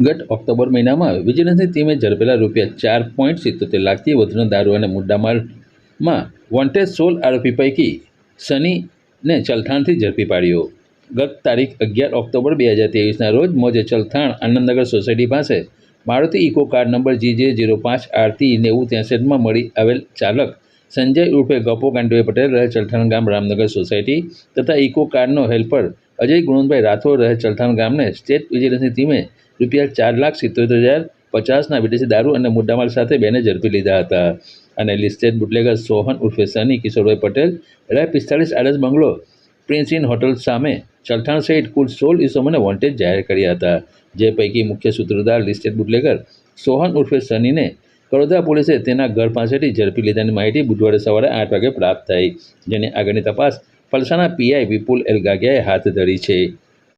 ગત ઓક્ટોબર મહિનામાં વિજિલન્સની ટીમે ઝડપેલા ₹4.77 લાખથી વધુનો દારૂ અને મુદ્દામાલમાં વોન્ટેડ 16 આરોપી પૈકી સનીને ચલથાણથી ઝડપી પાડ્યો. ગત તારીખ 11 ઓક્ટોબર 2023ના રોજ મોજે ચલથાણ આનંદનગર સોસાયટી પાસે Maruti Eeco car number GJ05RT 9063માં મળી આવેલ ચાલક સંજય ઉર્ફે ગપો કાંટુભાઈ પટેલ રહે ચલથાણ ગામ રામનગર સોસાયટી તથા ઇકો કારનો હેલ્પર અજય ગુણવંતભાઈ રાઠોડ રહે ચલથાણ ગામને સ્ટેટ વિજિલન્સની ટીમે ₹4,77,050ના વિદેશી દારૂ અને મુદ્દામાલ સાથે બેને ઝડપી લીધા હતા અને લિસ્ટેડ બુટલેગર સોહન ઉર્ફે સની કિશોરભાઈ પટેલ રહે 45 આદર્શ બંગલો પ્રિન્સ ઇન હોટલ સામે ચલથાણ સહિત કુલ 16 ઇસમોને વોન્ટેડ જાહેર કર્યા હતા. જે પૈકી મુખ્ય સૂત્રધાર લિસ્ટેડ બુટલેગર સોહન ઉર્ફે સનીને કડોદરા પોલીસે તેના ઘર પાસેથી ઝડપી લીધાની માહિતી બુધવારે સવારે 8 વાગે પ્રાપ્ત થઈ, જેની આગળની તપાસ પલસાણા PI વિપુલ એલ ગાગિયાએ હાથ ધરી છે.